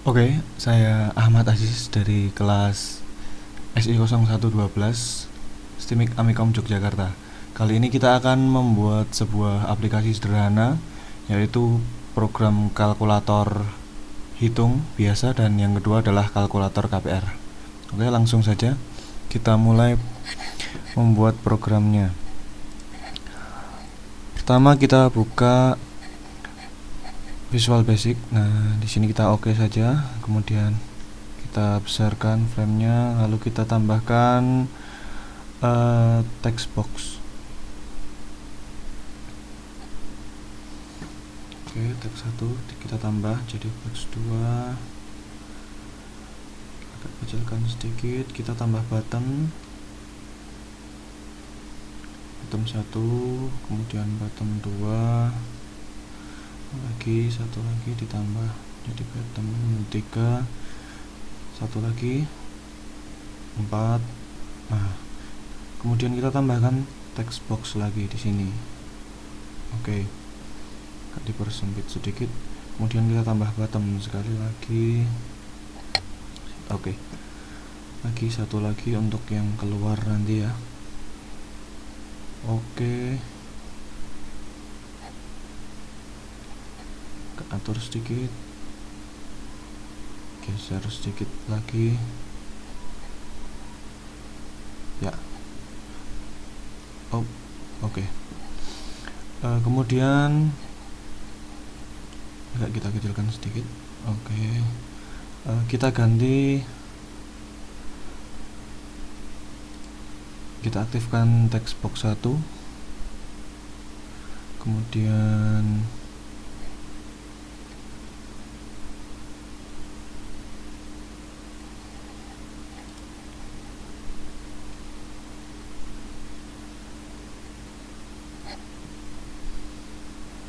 Oke, saya Ahmad Aziz dari kelas SI 0112 STIMIK Amikom Yogyakarta. Kali ini kita akan membuat sebuah aplikasi sederhana, yaitu program kalkulator hitung biasa, dan yang kedua adalah kalkulator KPR. Oke, langsung saja kita mulai membuat programnya. Pertama kita buka Visual Basic. Nah, di sini kita oke saja. Kemudian kita besarkan framenya, lalu kita tambahkan text box. Oke, text 1 kita tambah jadi box 2. Agak kecilkan sedikit, kita tambah button 1, kemudian button 2, lagi satu lagi ditambah jadi button 3, satu lagi 4. Nah, kemudian kita tambahkan text box lagi di sini. Oke, dipersempit sedikit, kemudian kita tambah button sekali lagi. Oke, lagi satu lagi untuk yang keluar nanti ya. Oke, atur sedikit, geser sedikit lagi ya. Oke. Kemudian agak kita kecilkan sedikit. Oke. Kita ganti, kita aktifkan text box 1, kemudian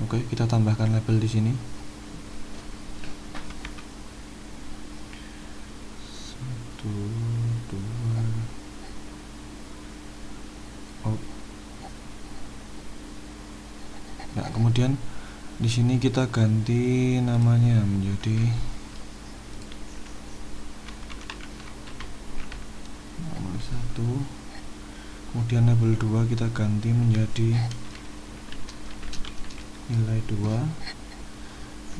oke, kita tambahkan label di sini. 1, 2. Ya, kemudian di sini kita ganti namanya menjadi nomor 1. Kemudian label 2 kita ganti menjadi nilai 2.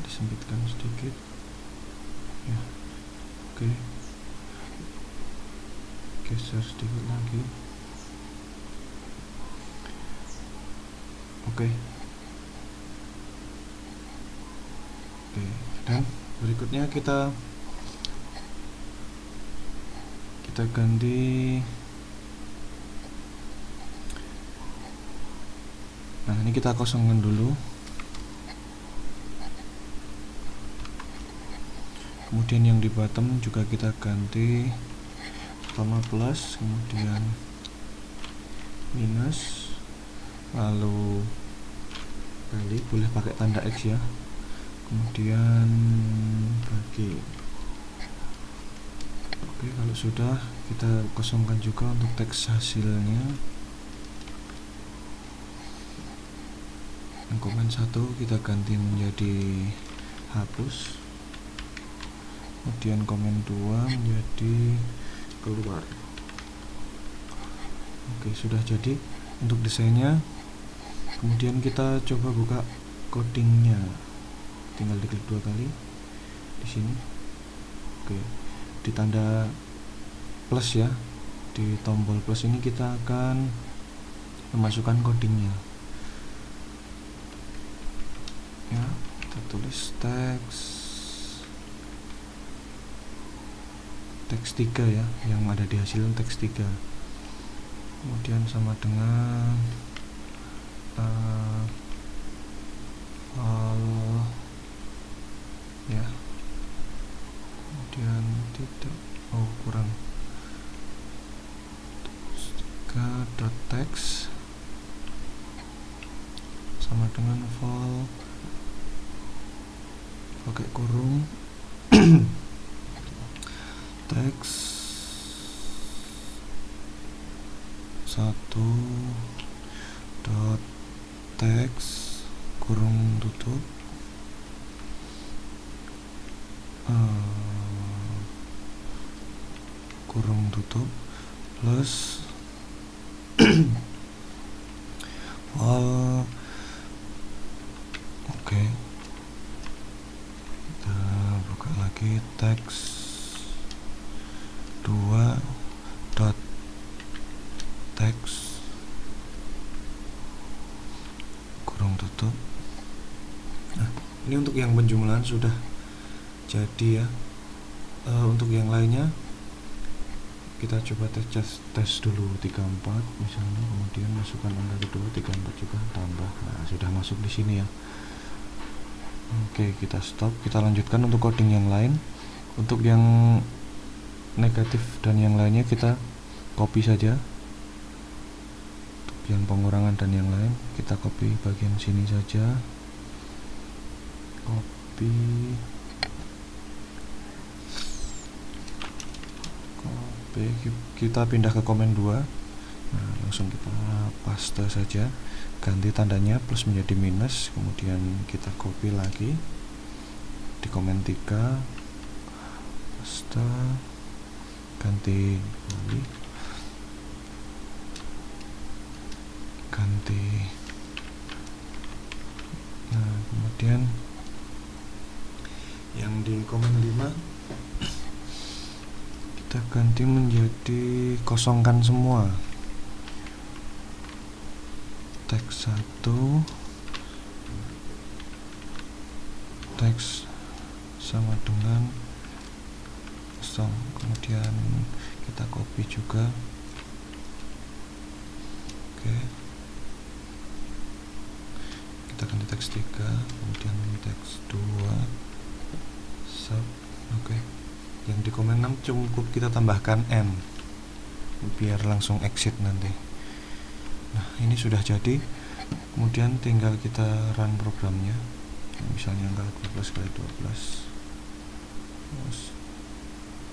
Disempitkan sedikit ya. Oke, geser sedikit lagi. Oke, dan berikutnya kita ganti. Nah, ini kita kosongkan dulu. Kemudian yang di bottom juga kita ganti, pertama plus, kemudian minus, lalu kali, boleh pakai tanda X ya, kemudian bagi. Oke, kalau sudah, kita kosongkan juga untuk teks hasilnya. Yang komen 1 kita ganti menjadi hapus, kemudian komen 2 menjadi keluar. Oke, sudah jadi untuk desainnya. Kemudian kita coba buka codingnya, tinggal diklik 2 kali di sini. Oke, di tanda plus ya, di tombol plus ini kita akan memasukkan codingnya ya. Kita tulis teks 3 ya, yang ada di hasil teks 3. Kemudian sama dengan ya, kemudian tidak, kurang, 3.text sama dengan vol pakai kurung teks 1.text kurung tutup tutup, plus wall. Oke, kita buka lagi teks 2 dot teks kurung tutup. Nah, ini untuk yang penjumlahan sudah jadi ya. Untuk yang lainnya kita coba tes dulu 34 misalnya, kemudian masukkan angka kedua 34 juga tambah. Nah, sudah masuk di sini ya. Oke, kita stop, kita lanjutkan untuk coding yang lain. Untuk yang negatif dan yang lainnya kita copy saja. Untuk yang pengurangan dan yang lain kita copy bagian sini saja, copy, kita pindah ke komen 2. Nah, langsung kita paste saja, ganti tandanya plus menjadi minus, kemudian kita copy lagi di komen 3, paste, ganti lagi, ganti. Nah, kemudian yang di komen 5 kita ganti menjadi kosongkan semua. Teks 1, teks sama dengan kosong, kemudian kita copy juga. Oke, kita ganti teks 3, kemudian teks 2 sub. Oke, yang di komen 6 cukup kita tambahkan n biar langsung exit nanti. Nah, ini sudah jadi, kemudian tinggal kita run programnya. Misalnya angka 12 kali 12.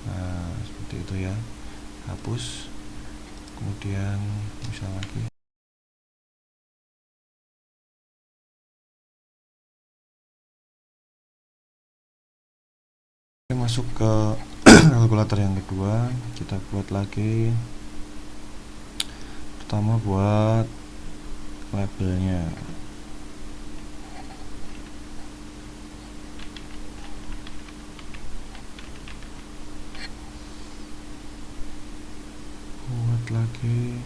Nah, seperti itu ya. Hapus, kemudian misal lagi. Masuk ke kalkulator yang kedua, kita buat lagi. Pertama buat labelnya. Buat lagi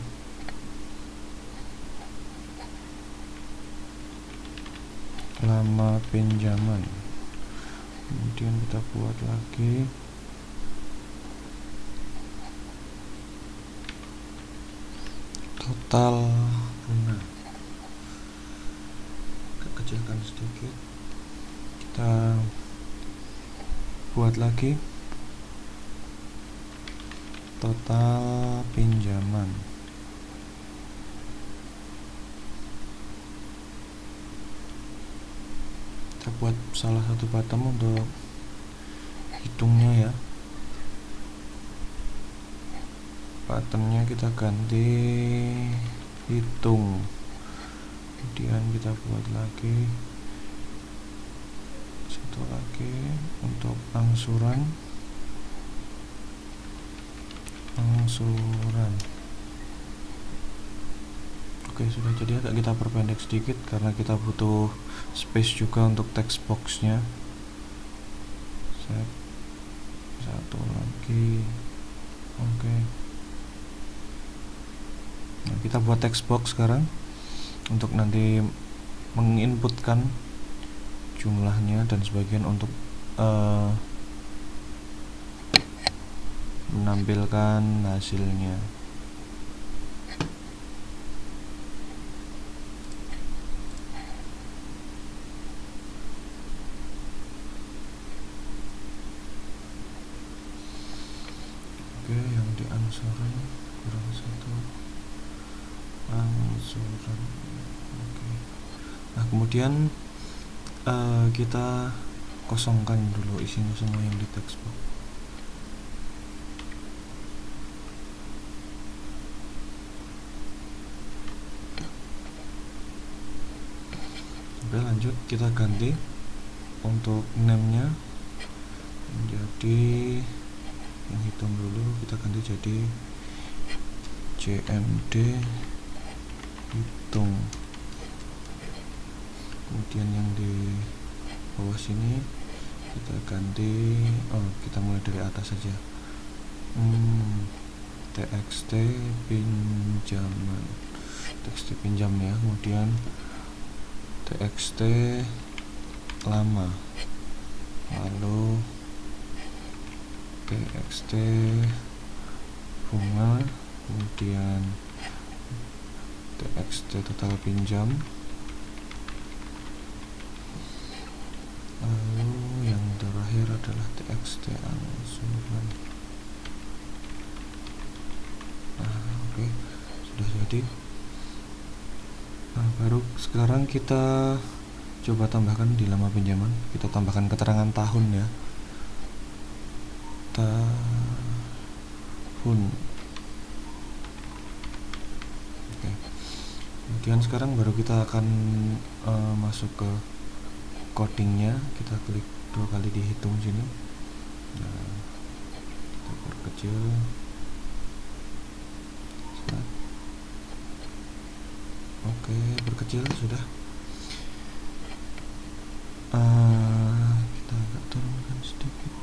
lama pinjaman. Kemudian kita buat lagi total bunga. Kita kecilkan sedikit. Kita buat lagi total pinjaman. Kita buat salah satu bottom untuk hitungnya ya. Bottomnya kita ganti hitung, kemudian kita buat lagi satu lagi untuk angsuran. Oke, sudah jadi. Agak kita perpendek sedikit karena kita butuh space juga untuk text boxnya. Set satu lagi. Oke. Nah, kita buat text box sekarang untuk nanti menginputkan jumlahnya dan sebagian untuk menampilkan hasilnya. Oke, yang di angsuran kurang satu angsuran. Oke. Nah, kemudian kita kosongkan dulu isinya semua yang di text box. Oke, lanjut, kita ganti untuk name-nya menjadi yang hitung dulu kita ganti jadi CMD hitung. Kemudian yang di bawah sini kita ganti, kita mulai dari atas saja. TXT pinjaman, TXT pinjam ya. Kemudian TXT lama, lalu TXT bunga, kemudian TXT total pinjam, lalu yang terakhir adalah TXT angsuran. Oke, sudah jadi. Baru sekarang kita coba tambahkan di lama pinjaman, kita tambahkan keterangan tahun ya, tahun. Oke. Kemudian sekarang baru kita akan masuk ke codingnya. Kita klik 2 kali dihitung sini. Nah, kita perkecil. Oke, berkecil sudah. Kita agak turunkan sedikit.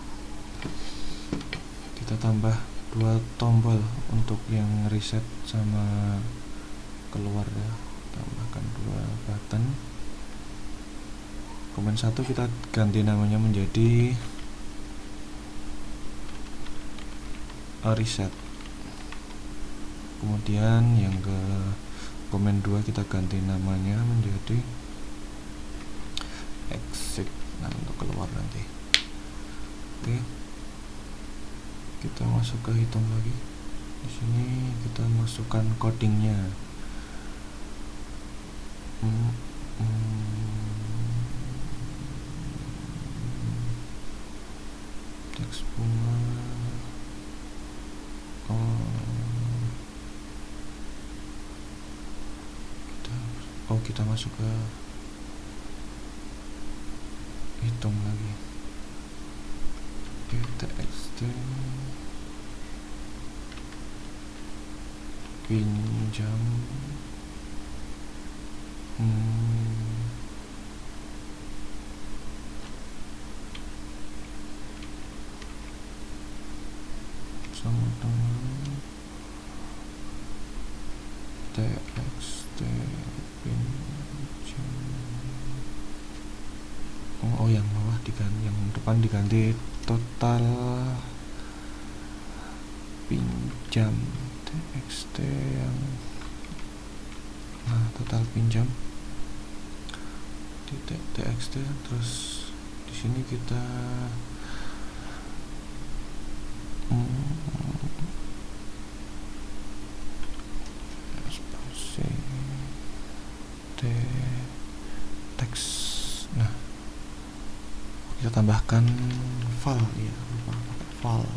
Kita tambah 2 tombol untuk yang reset sama keluar ya. Tambahkan 2 button. Kemudian 1 kita ganti namanya menjadi reset. Kemudian yang ke komen 2 kita ganti namanya menjadi exit, nah untuk keluar nanti. Oke, kita masuk ke hitung lagi. Di sini kita masukkan codingnya. Teks bunga. Kita masuk ke hitung lagi. TXT pinjam sama dengan TXT pinjam. Yang bawah diganti, yang depan diganti total pinjam. TXT yang total pinjam titik TXT. Terus di sini kita spasi teks. Nah, kita tambahkan file ya, lupa pakai file.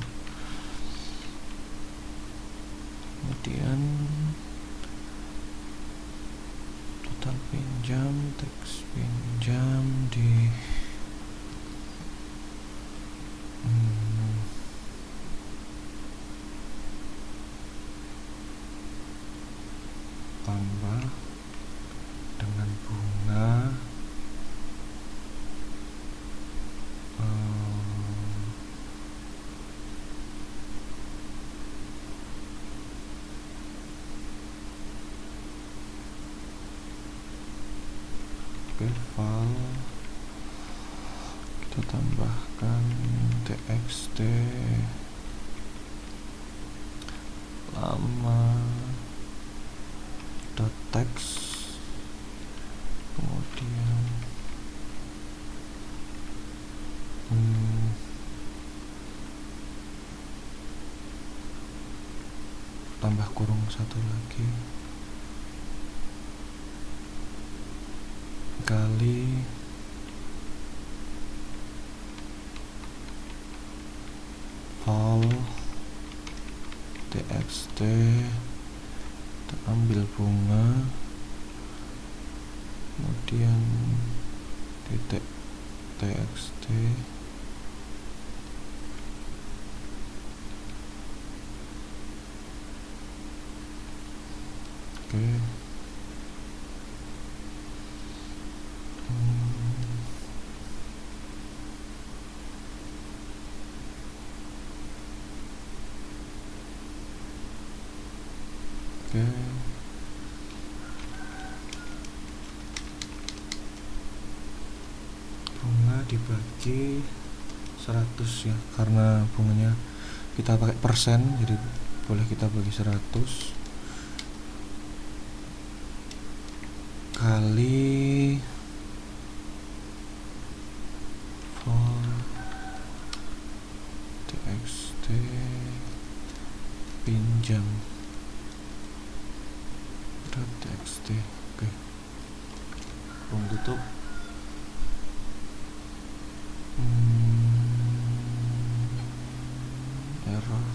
Kemudian total pinjam, teks pinjam di tambah dengan bunga file. Kita tambahkan txt lama dot text, kemudian tambah kurung 1 lagi kali file txt, kita ambil bunga, kemudian titik txt dibagi 100 ya, karena bunganya kita pakai persen, jadi boleh kita bagi 100 kali for txt pinjam .txt. Oke, belum tutup. Error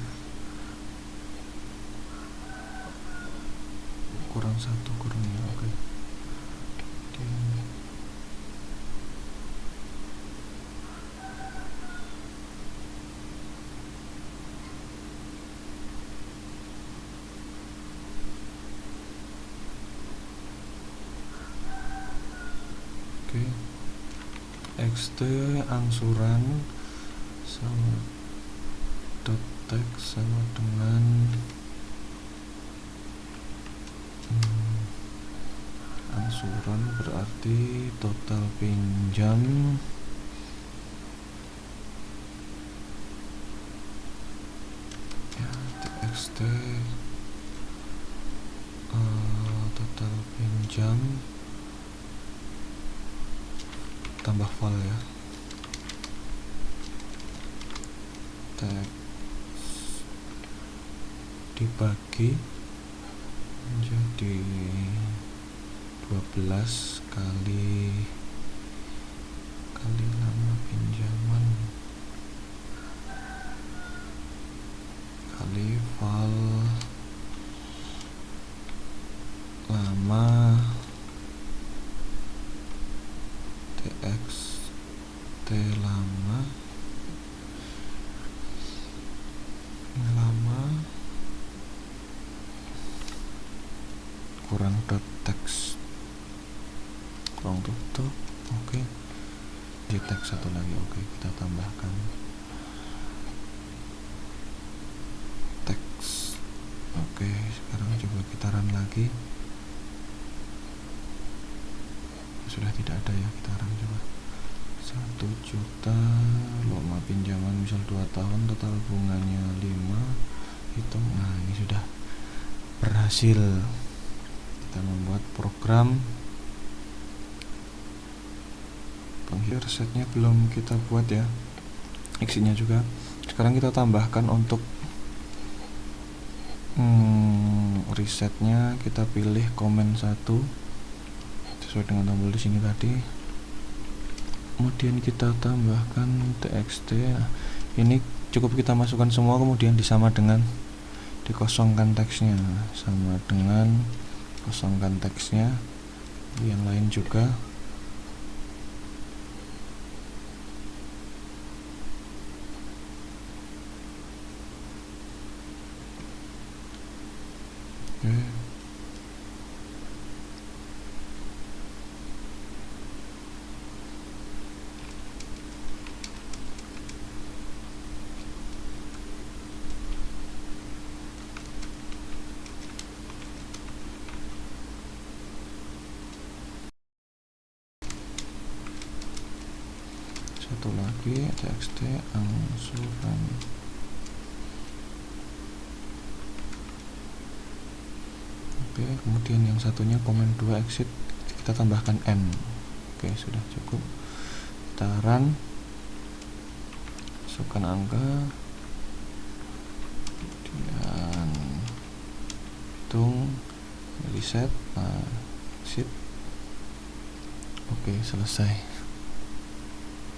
kurang 1 kurangnya. Oke. Xt angsuran sama .text sama dengan angsuran berarti total pinjam ya, txt total pinjam tambah file ya, teks dibagi menjadi 12 kali lama pinjaman kali file lama txt lama kurang .text kurang tutup. Oke, di teks satu lagi. Oke, kita tambahkan teks. Oke, sekarang coba kita run lagi. Sudah tidak ada ya, kita run coba. 1 juta lama pinjaman misal 2 tahun, total bunganya 5, hitung. Nah, ini sudah berhasil. Kita membuat program penghitung. Resetnya belum kita buat ya, exitnya juga. Sekarang kita tambahkan untuk resetnya, kita pilih komen 1 sesuai dengan tombol di sini tadi. Kemudian kita tambahkan txt. Nah, ini cukup kita masukkan semua, kemudian disama dengan dikosongkan teksnya, sama dengan kosongkan teksnya. Yang lain juga. Oke. Satu lagi txt angsuran. Oke, kemudian yang satunya komen 2 exit, kita tambahkan n. Oke, sudah cukup. Kita run, masukkan angka, kemudian hitung, reset, exit. Oke, selesai.